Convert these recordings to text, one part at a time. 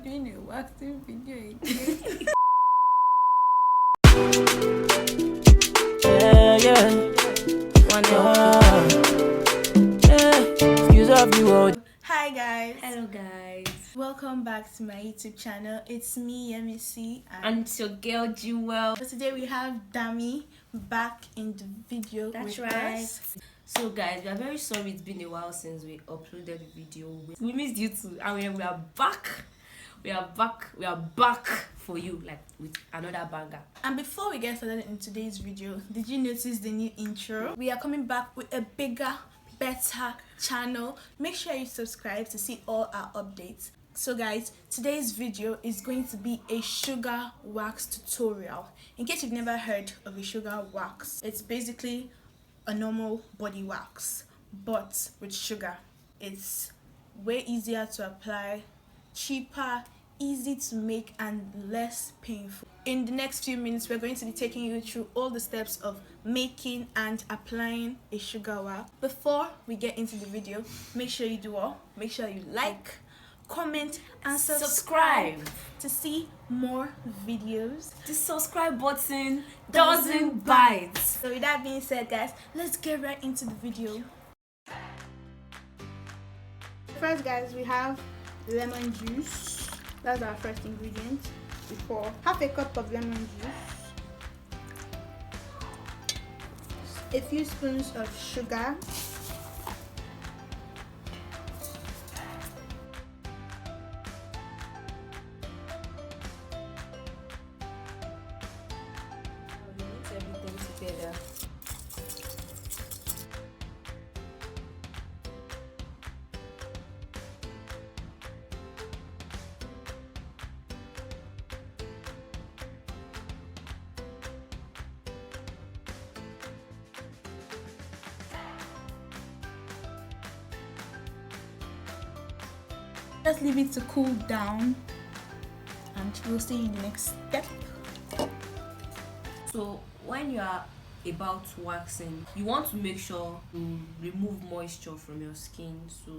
doing a waxing video again. Hi guys. Hello guys. Welcome back to my YouTube channel. It's me, MEC, And it's your girl Jewel. so today we have Dami back in the video. That's with right. us. So guys, we are very sorry it's been a while since we uploaded the video. We missed you too, and we are back. We are back for you, like with another banger. And before we get started in today's video, did you notice the new intro? We are coming back with a bigger, better channel. Make sure you subscribe to see all our updates. So guys, today's video is going to be a sugar wax tutorial. In case you've never heard of a sugar wax, it's basically a normal body wax but with sugar. It's way easier to apply, cheaper, easy to make, and less painful. In the next few minutes, we're going to be taking you through all the steps of making and applying a sugar wax. Before we get into the video, make sure you do all. Make sure you like, comment, and subscribe to see more videos. The subscribe button doesn't bite. So with that being said, guys, let's get right into the video. First, guys, we have lemon juice. That's our first ingredient. We pour half a cup of lemon juice, a few spoons of sugar, We mix everything together. just leave it to cool down, and we'll see you in the next step. So when you are about waxing, you want to make sure to remove moisture from your skin. So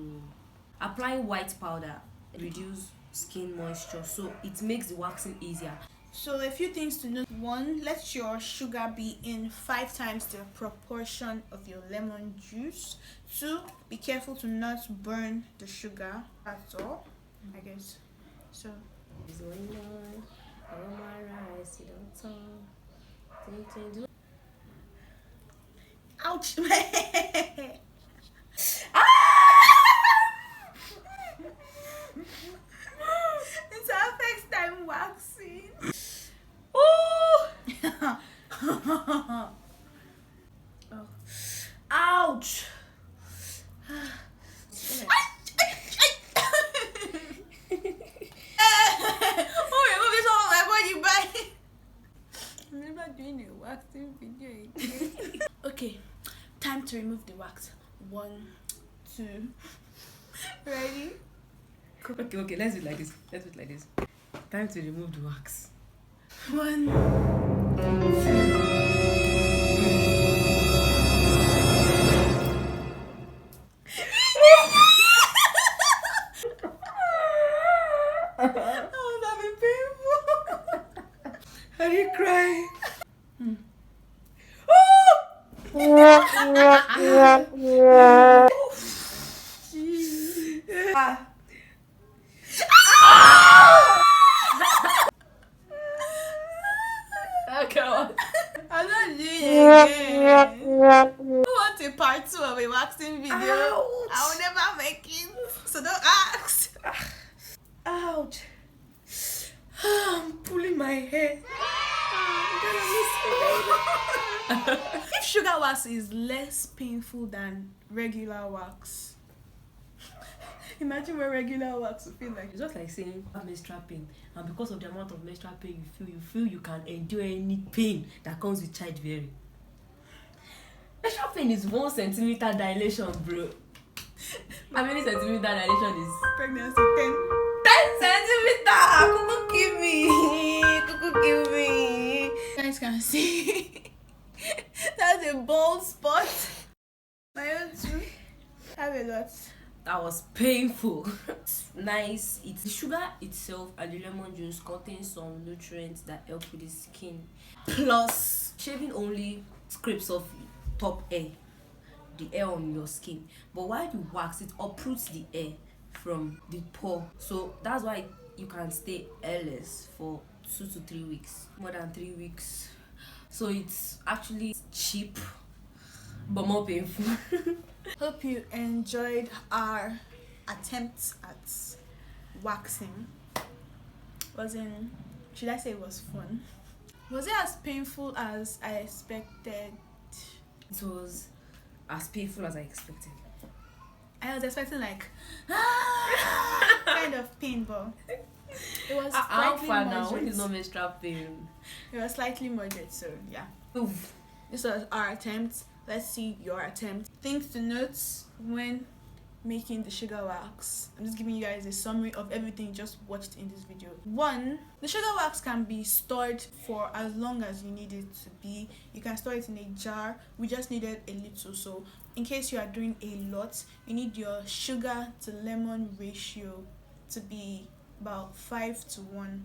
applying white powder reduce skin moisture, so it makes the waxing easier. So a few things to note. One, let your sugar be in 5 times the proportion of your lemon juice. 2, be careful to not burn the sugar. That's all, I guess. So It's going on. Aroma rise, you don't talk. ouch. It's our first time waxing. Oh! Oh. Ouch! I'm never doing a waxing video again. Okay, time to remove the wax. 1, 2. Ready? Okay, let's do it like this. Time to remove the wax. 1, 2. Oh, that be painful. Are you crying? Okay. I'm not doing it again. Who wants a part 2 of a waxing video? Ouch. I will never make it, so don't ask. Ouch! I'm pulling my hair. If sugar wax is less painful than regular wax, imagine what regular wax would feel like. It's just like saying I have menstrual pain, and because of the amount of menstrual pain you feel you can endure any pain that comes with childbearing. Menstrual pain is 1 centimeter dilation, bro. How many centimeter dilation is? Pregnancy 10. 10 centimeter! Kuku give me! Kuku give me! You guys can see. That's a bald spot. My own too. I have a lot. That was painful. It's nice. It's the sugar itself and the lemon juice contains some nutrients that help with the skin. Plus, shaving only scrapes off top hair, the hair on your skin. But while you wax, it uproots the hair from the pore. So that's why you can stay hairless for 2 to 3 weeks, more than 3 weeks. So it's actually cheap, but more painful. Hope you enjoyed our attempts at waxing. Should I say it was fun? Was it as painful as I expected? It was as painful as I expected. I was expecting like kind of pain, but it was How slightly far now? When moderate. is not menstrual pain? It was slightly moderate, so yeah. Oof. This was our attempt. Let's see your attempt. Things to note when making the sugar wax. I'm just giving you guys a summary of everything you just watched in this video. 1, the sugar wax can be stored for as long as you need it to be. You can store it in a jar. We just needed a little, so in case you are doing a lot, you need your sugar to lemon ratio to be about 5:1.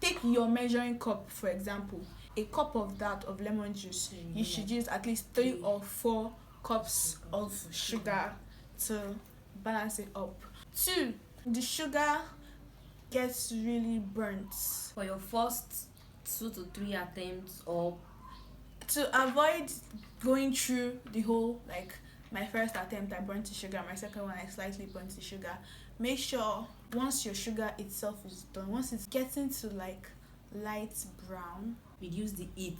Take your measuring cup, for example. A cup of that of lemon juice, you should use at least 3 or 4 cups of sugar to balance it up. 2, the sugar gets really burnt. For your first 2 to 3 attempts, or To avoid going through the whole, like my first attempt I burnt the sugar, my second one I slightly burnt the sugar, make sure once your sugar itself is done, once it's getting to like light brown, reduce the heat.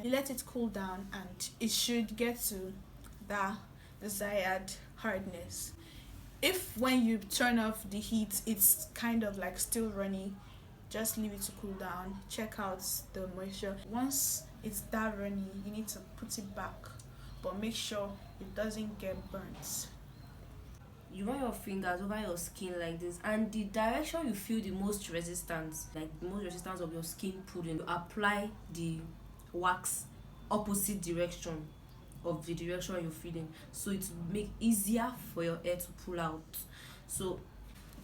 you let it cool down and it should get to the desired hardness. If when you turn off the heat it's kind of like still runny, just leave it to cool down. Check out the moisture. Once it's that runny, you need to put it back, but make sure it doesn't get burnt. You run your fingers over your skin like this, and the direction you feel the most resistance, like the most resistance of your skin pulling, you apply the wax opposite direction of the direction you're feeling, so it will make easier for your hair to pull out. So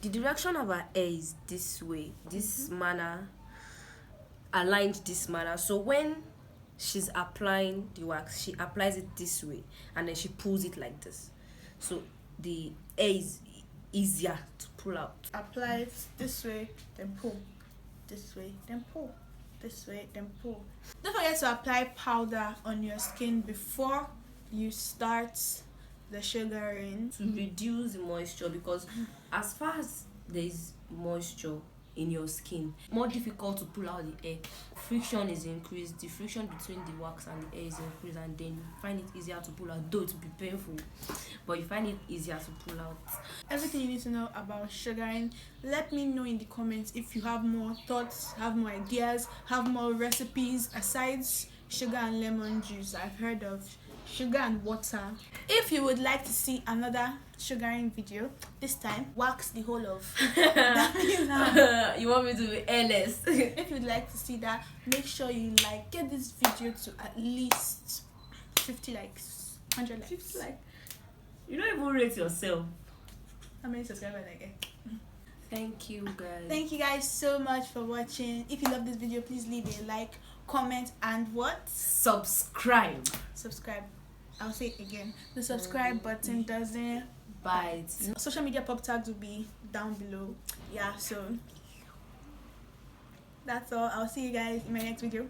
the direction of her hair is this way, this manner, aligned this manner. So when she's applying the wax, she applies it this way and then she pulls it like this, so the hair is easier to pull out. Apply it this way, then pull. This way, then pull. This way, then pull. Don't forget to apply powder on your skin before you start the sugaring to reduce the moisture, because as far as there is moisture in your skin, more difficult to pull out the hair. Friction is increased, the friction between the wax and the hair is increased, and then you find it easier to pull out, though it will be painful, but you find it easier to pull out. Everything you need to know about sugaring. Let me know in the comments if you have more thoughts, have more ideas, have more recipes aside sugar and lemon juice. I've heard of sugar and water. If you would like to see another sugaring video, this time wax the whole of You want me to be hairless? If you'd like to see that, make sure you get this video to at least 50 likes, 100 likes. 50 like, you don't even rate yourself. How many subscribers I get? Thank you guys. Thank you guys so much for watching. If you love this video, please leave a like, comment, and what? Subscribe. I'll say it again. The subscribe button doesn't bite. Social media pop tags will be down below. Yeah, so that's all. I'll see you guys in my next video.